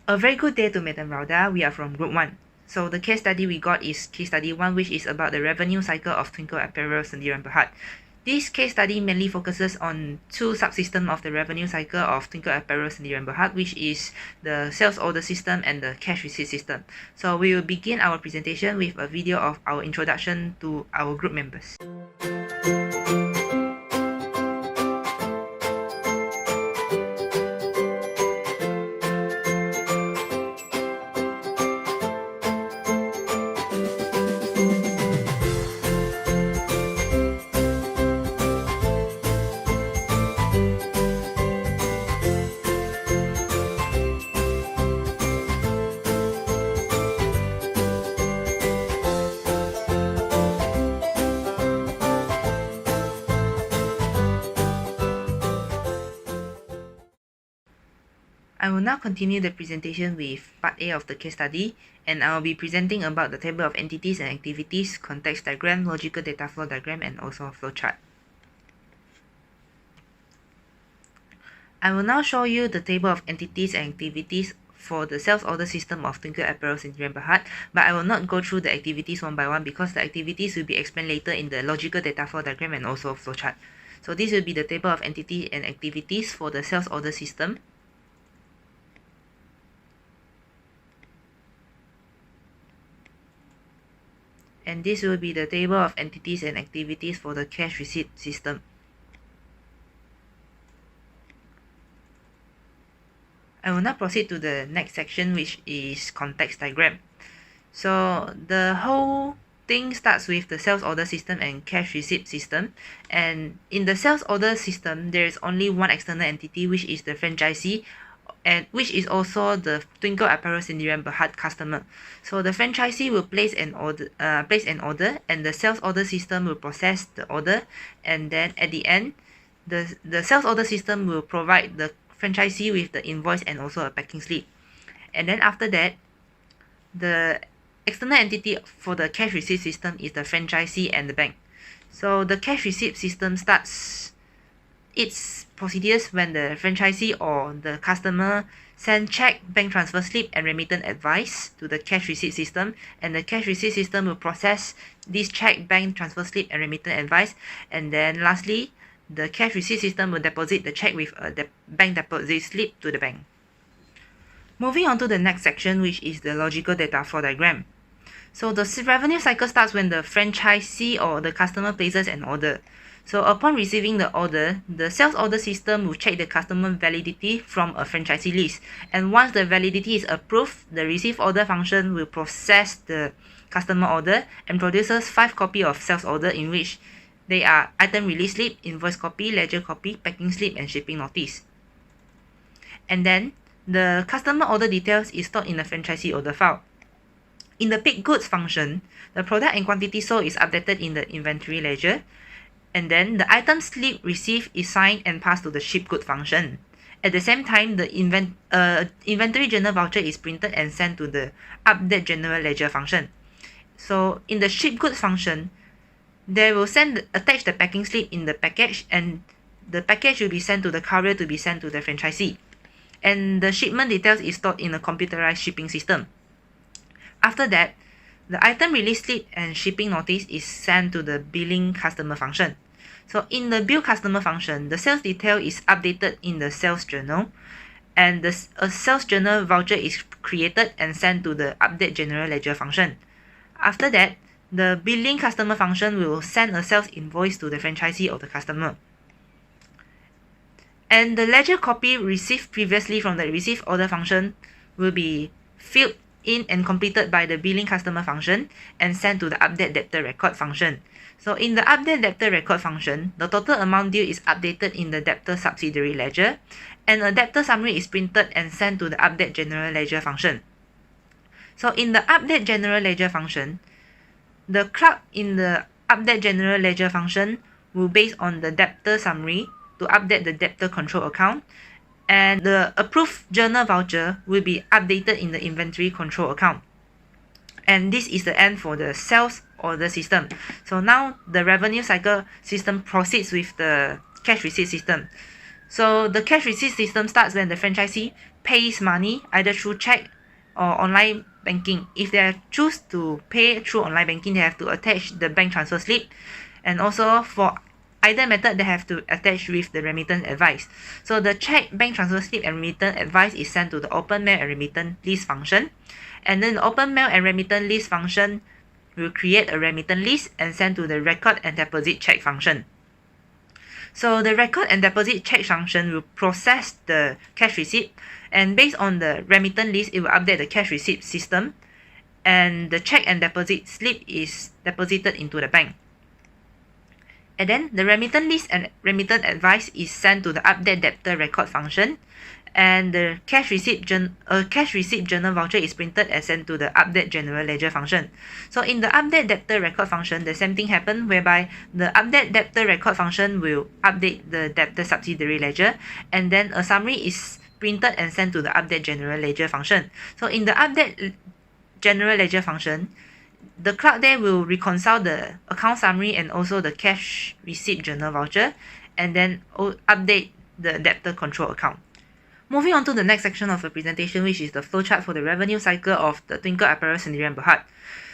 A very good day to Madam Rauda. We are from Group 1. So the case study we got is case study 1, which is about the revenue cycle of Twinkle Apparel Sendirian Berhad. This case study mainly focuses on two subsystems of the revenue cycle of Twinkle Apparel Sendirian Berhad, which is the sales order system and the cash receipt system. So we will begin our presentation with a video of our introduction to our group members. I will now continue the presentation with part A of the case study, and I will be presenting about the table of entities and activities, context diagram, logical data flow diagram, and also a flowchart. I will now show you the table of entities and activities for the sales order system of Twinkle Apparel Sendirian Berhad, but I will not go through the activities one by one because the activities will be explained later in the logical data flow diagram and also flowchart. So this will be the table of entity and activities for the sales order system. And this will be the table of entities and activities for the cash receipt system. I will now proceed to the next section, which is context diagram. So the whole thing starts with the sales order system and cash receipt system. And in the sales order system, there is only one external entity, which is the franchisee, and which is also the Twinkle Apparel Sendirian Berhad customer. So the franchisee will place an order, and the sales order system will process the order, and then at the end, the sales order system will provide the franchisee with the invoice and also a packing slip. And then after that, the external entity for the cash receipt system is the franchisee and the bank. So the cash receipt system starts its procedures when the franchisee or the customer send check, bank transfer slip, and remittance advice to the cash receipt system, and the cash receipt system will process this check, bank transfer slip, and remittance advice. And then lastly, the cash receipt system will deposit the check with a bank deposit slip to the bank. Moving on to the next section, which is the logical data flow diagram. So the revenue cycle starts when the franchisee or the customer places an order. So upon receiving the order, the sales order system will check the customer validity from a franchisee list. And once the validity is approved, the receive order function will process the customer order and produces 5 copies of sales order, in which they are item release slip, invoice copy, ledger copy, packing slip, and shipping notice. And then the customer order details is stored in the franchisee order file. In the pick goods function, the product and quantity sold is updated in the inventory ledger. And then the item slip received is signed and passed to the ship good function. At the same time, the inventory journal voucher is printed and sent to the update general ledger function. So in the ship goods function, they will attach the packing slip in the package, and the package will be sent to the courier to be sent to the franchisee. And the shipment details is stored in a computerized shipping system. After that, the item release slip and shipping notice is sent to the billing customer function. So in the bill customer function, the sales detail is updated in the sales journal, and a sales journal voucher is created and sent to the update general ledger function. After that, the billing customer function will send a sales invoice to the franchisee of the customer. And the ledger copy received previously from the receive order function will be filled in and completed by the billing customer function and sent to the update debtor record function. So in the update debtor record function, the total amount due is updated in the debtor subsidiary ledger, and a debtor summary is printed and sent to the update general ledger function. So in the update general ledger function, the clerk in the update general ledger function will base on the debtor summary to update the debtor control account, and the approved journal voucher will be updated in the inventory control account. And this is the end for the sales order system. So now the revenue cycle system proceeds with the cash receipt system. So the cash receipt system starts when the franchisee pays money either through check or online banking. If they choose to pay through online banking, they have to attach the bank transfer slip, and also for either method they have to attach with the remittance advice. So the check, bank transfer slip and remittance advice is sent to the open mail and remittance list function, and then the open mail and remittance list function will create a remittance list and send to the record and deposit check function. So the record and deposit check function will process the cash receipt, and based on the remittance list, it will update the cash receipt system, and the check and deposit slip is deposited into the bank. And then the remittance list and remittance advice is sent to the update debtor record function, and the cash receipt journal voucher is printed and sent to the update general ledger function. So in the update debtor record function, the same thing happens, whereby the update debtor record function will update the debtor subsidiary ledger, and then a summary is printed and sent to the update general ledger function. So in the update general ledger function, the clerk there will reconcile the account summary and also the cash receipt journal voucher, and then update the debtor control account. Moving on to the next section of the presentation, which is the flowchart for the revenue cycle of the Twinkle, Apparel, Sendirian Berhad.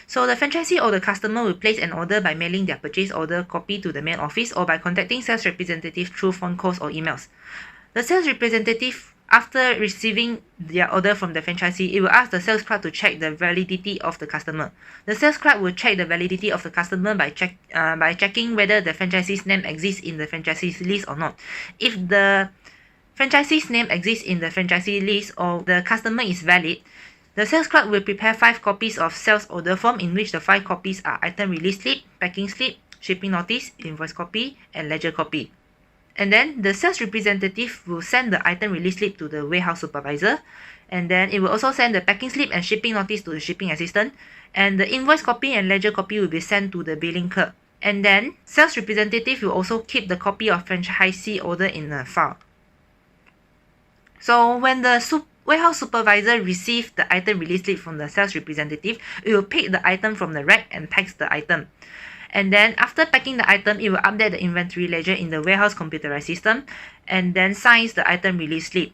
So the franchisee or the customer will place an order by mailing their purchase order copy to the main office or by contacting sales representative through phone calls or emails. The sales representative, after receiving their order from the franchisee, it will ask the sales clerk to check the validity of the customer. The sales clerk will check the validity of the customer by checking whether the franchisee's name exists in the franchisee's list or not. If the franchisee's name exists in the franchisee list or the customer is valid, the sales clerk will prepare 5 copies of sales order form, in which the 5 copies are item release slip, packing slip, shipping notice, invoice copy, and ledger copy. And then the sales representative will send the item release slip to the warehouse supervisor, and then it will also send the packing slip and shipping notice to the shipping assistant, and the invoice copy and ledger copy will be sent to the billing clerk. And then sales representative will also keep the copy of franchisee order in a file. So when the warehouse supervisor receives the item release slip from the sales representative, it will pick the item from the rack and packs the item. And then after packing the item, it will update the inventory ledger in the warehouse computerized system, and then signs the item release slip.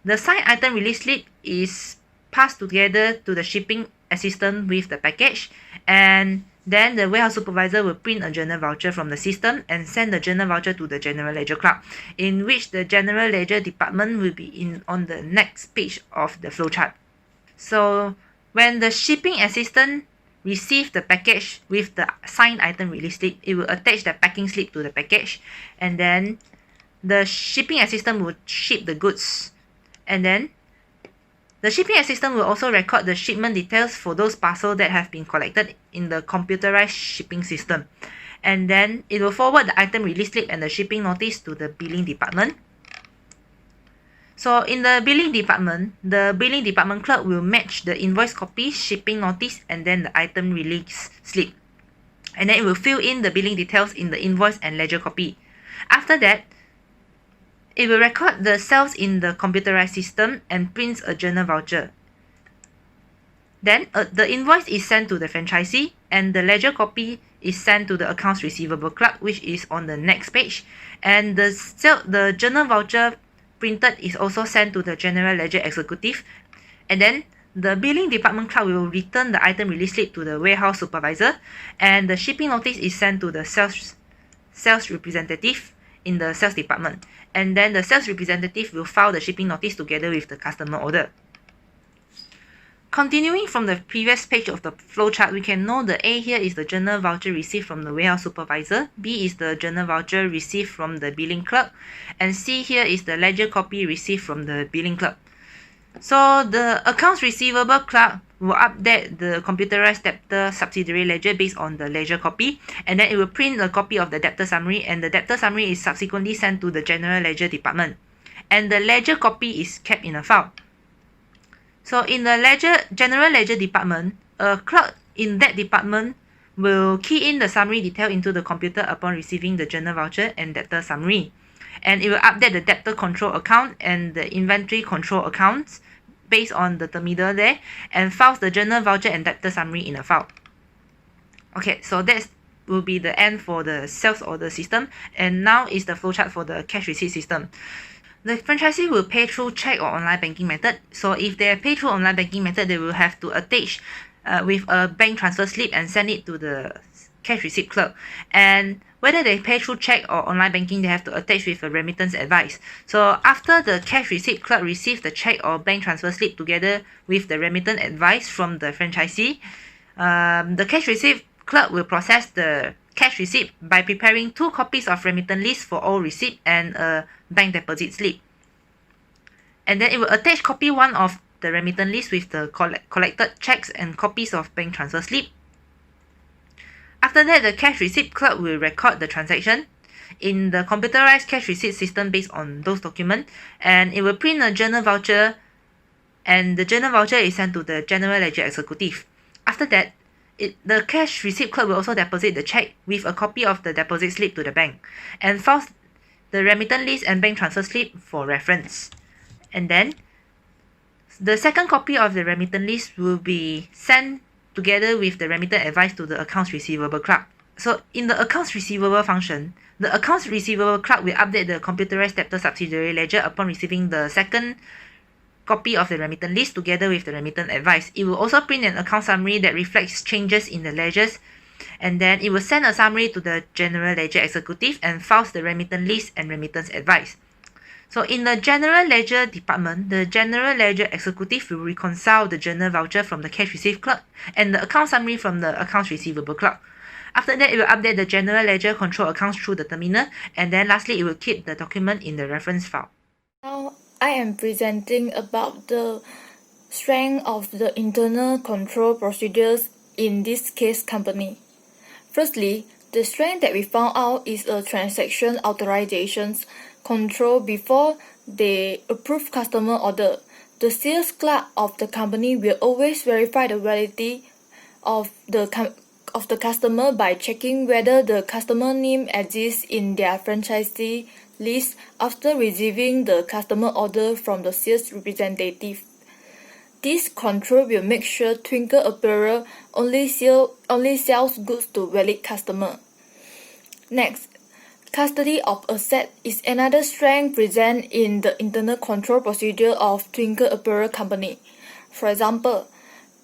The signed item release slip is passed together to the shipping assistant with the package, and then the warehouse supervisor will print a journal voucher from the system and send the journal voucher to the general ledger clerk, in which the general ledger department will be on the next page of the flowchart. So when the shipping assistant receives the package with the signed item release slip, it will attach the packing slip to the package, and then the shipping assistant will ship the goods, and then the shipping assistant will also record the shipment details for those parcels that have been collected in the computerized shipping system. And then it will forward the item release slip and the shipping notice to the billing department. So in the billing department clerk will match the invoice copy, shipping notice, and then the item release slip. And then it will fill in the billing details in the invoice and ledger copy. After that, it will record the sales in the computerized system and prints a journal voucher. Then the invoice is sent to the franchisee, and the ledger copy is sent to the accounts receivable clerk, which is on the next page. And the journal voucher printed is also sent to the general ledger executive. And then the billing department clerk will return the item release slip to the warehouse supervisor, and the shipping notice is sent to the sales representative in the sales department. And then the sales representative will file the shipping notice together with the customer order. Continuing from the previous page of the flowchart, we can know the A here is the journal voucher received from the warehouse supervisor, B is the journal voucher received from the billing clerk, and C here is the ledger copy received from the billing clerk. So the accounts receivable clerk will update the computerized debtor subsidiary ledger based on the ledger copy, and then it will print a copy of the debtor summary, and the debtor summary is subsequently sent to the general ledger department, and the ledger copy is kept in a file. So in the general ledger department, a clerk in that department will key in the summary detail into the computer upon receiving the journal voucher and debtor summary, and it will update the debtor control account and the inventory control accounts based on the terminal there, and files the journal voucher and debtor summary in a file. Okay, so that's will be the end for the sales order system, and now is the flowchart for the cash receipt system. The franchisee will pay through check or online banking method. So if they pay through online banking method, they will have to attach with a bank transfer slip and send it to the cash receipt clerk. And whether they pay through check or online banking, they have to attach with a remittance advice. So after the cash receipt clerk receives the check or bank transfer slip together with the remittance advice from the franchisee, the cash receipt clerk will process the cash receipt by preparing 2 copies of remittance list for all receipt and a bank deposit slip. And then it will attach copy 1 of the remittance list with the collected checks and copies of bank transfer slip. After that, the cash receipt clerk will record the transaction in the computerized cash receipt system based on those documents, and it will print a journal voucher, and the journal voucher is sent to the general ledger executive. After that, the cash receipt clerk will also deposit the check with a copy of the deposit slip to the bank and files the remittance list and bank transfer slip for reference. And then the second copy of the remittance list will be sent together with the remittance advice to the accounts receivable clerk. So in the accounts receivable function, the accounts receivable clerk will update the computerized debtor subsidiary ledger upon receiving the second copy of the remittance list together with the remittance advice. It will also print an account summary that reflects changes in the ledgers, and then it will send a summary to the general ledger executive and files the remittance list and remittance advice. So in the general ledger department, the general ledger executive will reconcile the journal voucher from the cash receipt clerk and the account summary from the accounts receivable clerk. After that, it will update the general ledger control accounts through the terminal, and then lastly, it will keep the document in the reference file. Now, I am presenting about the strength of the internal control procedures in this case company. Firstly, the strength that we found out is a transaction authorizations control before they approve customer order. The sales clerk of the company will always verify the validity of the customer by checking whether the customer name exists in their franchisee list after receiving the customer order from the sales representative. This control will make sure Twinkle Apparel only sells goods to valid customer. Next, custody of asset is another strength present in the internal control procedure of Twinkle Apparel company. For example,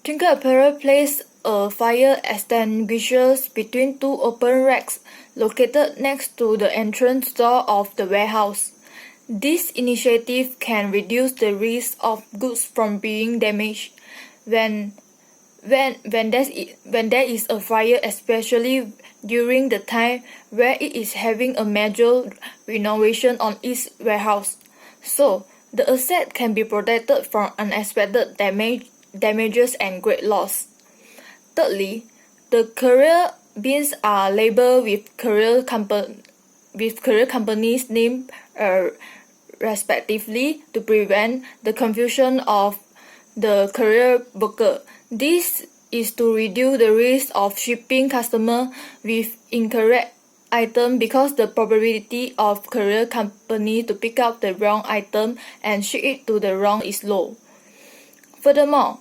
Twinkle Apparel placed a fire extinguisher between 2 open racks located next to the entrance door of the warehouse. This initiative can reduce the risk of goods from being damaged when there is a fire, especially during the time where it is having a major renovation on its warehouse. So, the asset can be protected from unexpected damages and great loss. Thirdly, the courier bins are labeled with courier company's name respectively to prevent the confusion of the courier broker. This is to reduce the risk of shipping customer with incorrect item because the probability of courier company to pick up the wrong item and ship it to the wrong is low. Furthermore,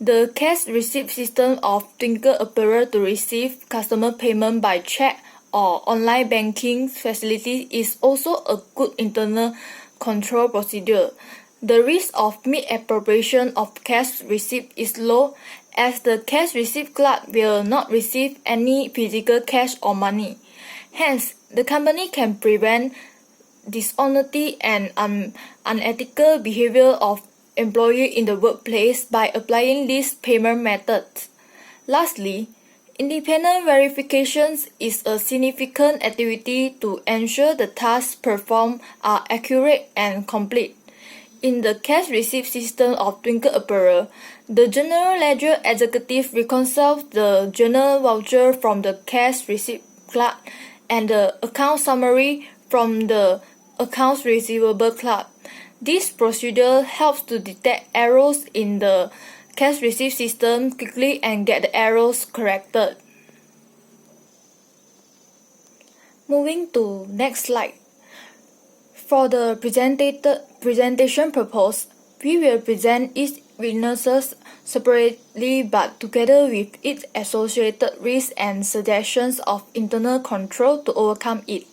the cash receipt system of Twinkle Apparel to receive customer payment by check or online banking facility is also a good internal control procedure. The risk of misappropriation of cash receipt is low as the cash receipt clerk will not receive any physical cash or money. Hence, the company can prevent dishonesty and unethical behavior of employees in the workplace by applying these payment methods. Lastly, independent verifications is a significant activity to ensure the tasks performed are accurate and complete. In the cash receipt system of Twinkle Apparel, the General Ledger Executive reconciles the journal voucher from the cash receipt clerk and the account summary from the accounts receivable clerk. This procedure helps to detect errors in the cash receipt system quickly and get the errors corrected. Moving to next slide. For the presentation purpose, we will present weaknesses separately but together with its associated risks and suggestions of internal control to overcome it.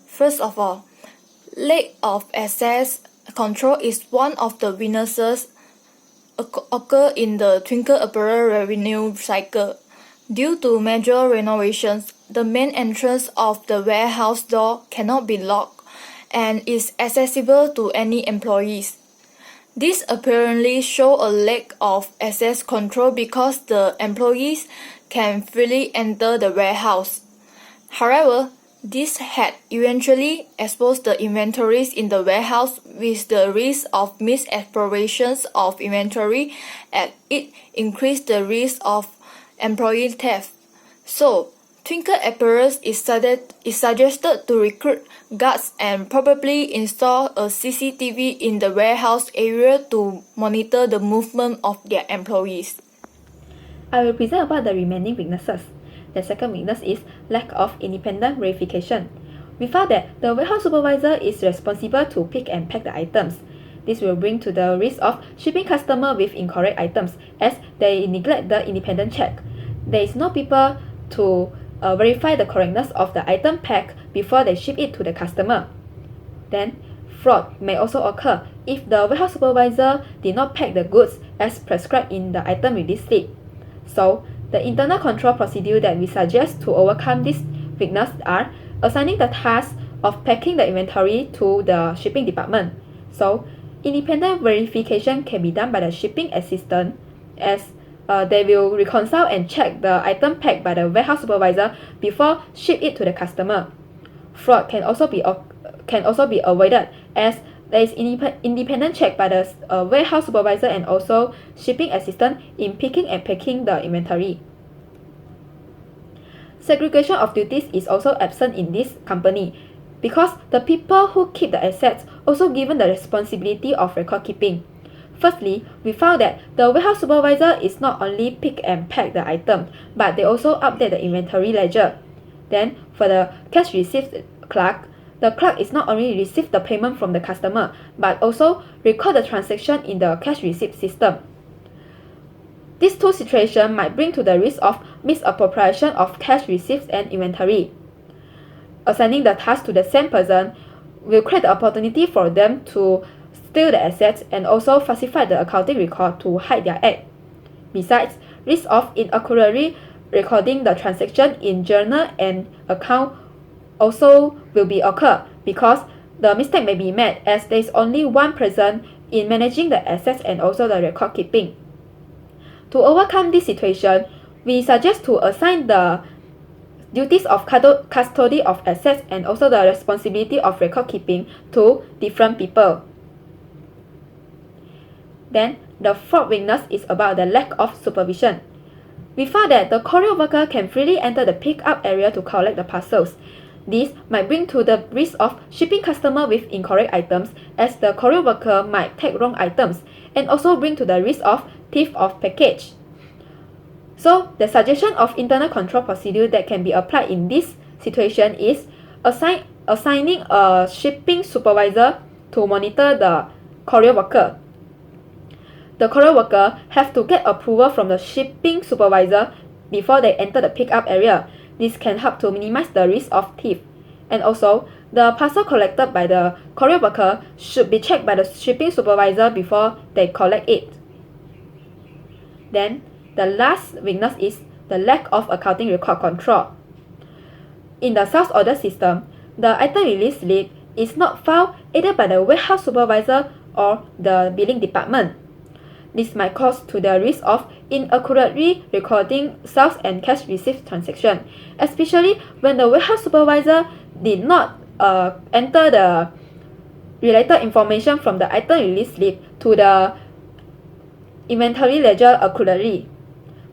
First of all, lack of access control is one of the weaknesses occur in the Twinkle Apparel revenue cycle. Due to major renovations, the main entrance of the warehouse door cannot be locked and is accessible to any employees. This apparently shows a lack of access control because the employees can freely enter the warehouse. However, this had eventually exposed the inventories in the warehouse with the risk of misappropriations of inventory, and it increased the risk of employee theft. So, Twinkle Apparel is suggested to recruit guards and probably install a CCTV in the warehouse area to monitor the movement of their employees. I will present about the remaining weaknesses. The second weakness is lack of independent verification. We found that the warehouse supervisor is responsible to pick and pack the items. This will bring to the risk of shipping customer with incorrect items as they neglect the independent check. There is no people to verify the correctness of the item pack before they ship it to the customer. Then, fraud may also occur if the warehouse supervisor did not pack the goods as prescribed in the item release slip. So, the internal control procedure that we suggest to overcome this weakness are assigning the task of packing the inventory to the shipping department. So, independent verification can be done by the shipping assistant as they will reconcile and check the item packed by the warehouse supervisor before ship it to the customer. Fraud can also be avoided as there is independent check by the warehouse supervisor and also shipping assistant in picking and packing the inventory. Segregation of duties is also absent in this company because the people who keep the assets also given the responsibility of record keeping. Firstly, we found that the warehouse supervisor is not only pick and pack the item, but they also update the inventory ledger. Then, for the cash receipts clerk, the clerk is not only receive the payment from the customer, but also record the transaction in the cash receipt system. These two situations might bring to the risk of misappropriation of cash receipts and inventory. Assigning the task to the same person will create the opportunity for them to steal the assets and also falsify the accounting record to hide their act. Besides, risk of inaccurately recording the transaction in journal and account also will be occur because the mistake may be made as there is only one person in managing the assets and also the record keeping. To overcome this situation, we suggest to assign the duties of custody of assets and also the responsibility of record keeping to different people. Then, the fourth weakness is about the lack of supervision. We found that the courier worker can freely enter the pick-up area to collect the parcels. This might bring to the risk of shipping customer with incorrect items as the courier worker might take wrong items and also bring to the risk of thief of package. So, the suggestion of internal control procedure that can be applied in this situation is assigning a shipping supervisor to monitor the courier worker. The courier worker have to get approval from the shipping supervisor before they enter the pickup area. This can help to minimize the risk of thief. And also, the parcel collected by the courier worker should be checked by the shipping supervisor before they collect it. Then, the last weakness is the lack of accounting record control. In the sales order system, the item release slip is not filed either by the warehouse supervisor or the billing department. This might cause to the risk of inaccurately recording sales and cash receipt transaction, especially when the warehouse supervisor did not enter the related information from the item release slip to the inventory ledger accurately.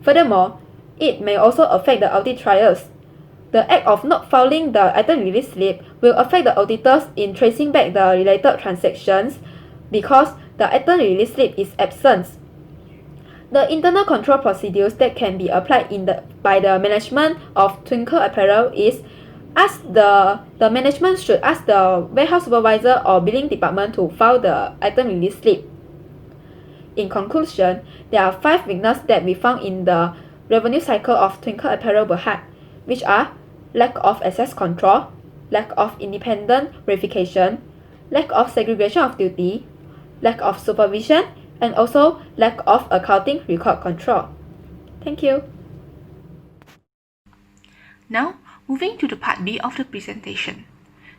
Furthermore, it may also affect the audit trials. The act of not filing the item release slip will affect the auditors in tracing back the related transactions because the item release slip is absent. The internal control procedures that can be applied by the management of Twinkle Apparel is the management should ask the warehouse supervisor or billing department to file the item release slip. In conclusion, there are 5 weaknesses that we found in the revenue cycle of Twinkle Apparel Berhad, which are lack of access control, lack of independent verification, lack of segregation of duty, lack of supervision, and also lack of accounting record control. Thank you. Now, moving to the part B of the presentation.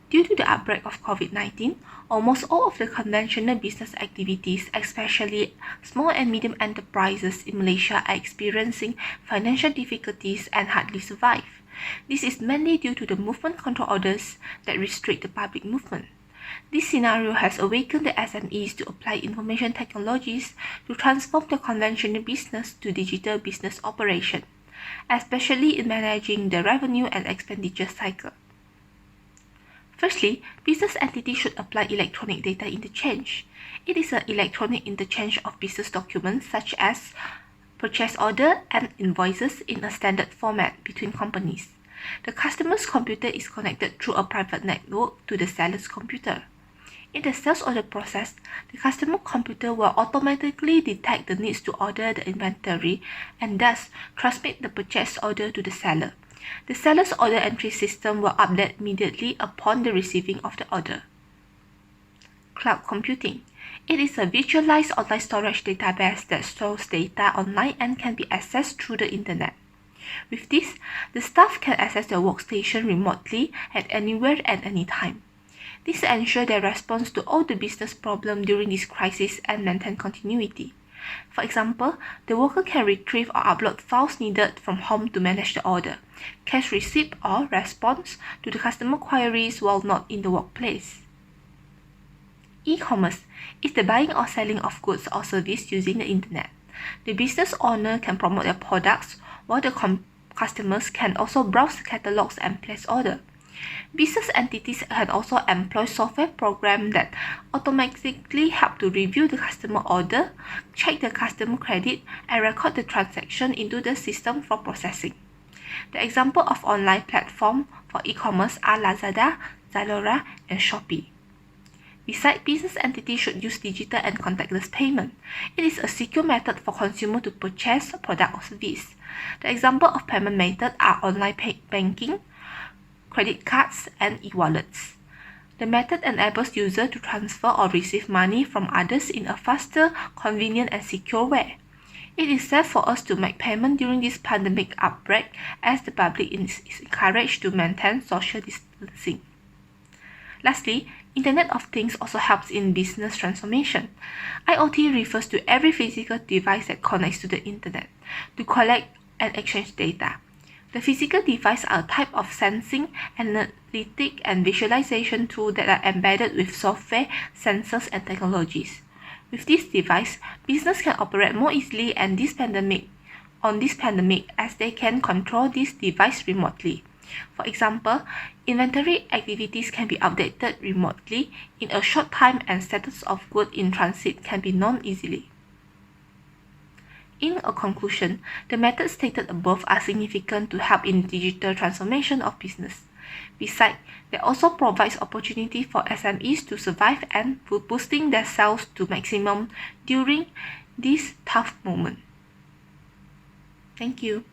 Due to the outbreak of COVID-19, almost all of the conventional business activities, especially small and medium enterprises in Malaysia, are experiencing financial difficulties and hardly survive. This is mainly due to the movement control orders that restrict the public movement. This scenario has awakened the SMEs to apply information technologies to transform the conventional business to digital business operation, especially in managing the revenue and expenditure cycle. Firstly, business entities should apply electronic data interchange. It is an electronic interchange of business documents such as purchase order and invoices in a standard format between companies. The customer's computer is connected through a private network to the seller's computer. In the sales order process, the customer computer will automatically detect the needs to order the inventory and thus transmit the purchase order to the seller. The seller's order entry system will update immediately upon the receiving of the order. Cloud computing. It is a virtualized online storage database that stores data online and can be accessed through the internet. With this, the staff can access their workstation remotely at anywhere and anytime. This ensures their response to all the business problems during this crisis and maintain continuity. For example, the worker can retrieve or upload files needed from home to manage the order, catch receipt or response to the customer queries while not in the workplace. E-commerce is the buying or selling of goods or service using the internet. The business owner can promote their products while the customers can also browse catalogs and place order. Business entities can also employ software programs that automatically help to review the customer order, check the customer credit, and record the transaction into the system for processing. The example of online platforms for e-commerce are Lazada, Zalora, and Shopee. Besides, business entities should use digital and contactless payment. It is a secure method for consumers to purchase a product or service. The example of payment methods are online banking, credit cards, and e-wallets. The method enables users to transfer or receive money from others in a faster, convenient, and secure way. It is safe for us to make payment during this pandemic outbreak as the public is encouraged to maintain social distancing. Lastly, Internet of Things also helps in business transformation. IoT refers to every physical device that connects to the internet to collect and exchange data. The physical devices are a type of sensing, analytic, and visualization tool that are embedded with software, sensors, and technologies. With this device, business can operate more easily on this pandemic as they can control this device remotely. For example, inventory activities can be updated remotely in a short time and status of goods in transit can be known easily. In a conclusion, the methods stated above are significant to help in digital transformation of business. Besides, they also provide opportunity for SMEs to survive and boosting their sales to maximum during this tough moment. Thank you.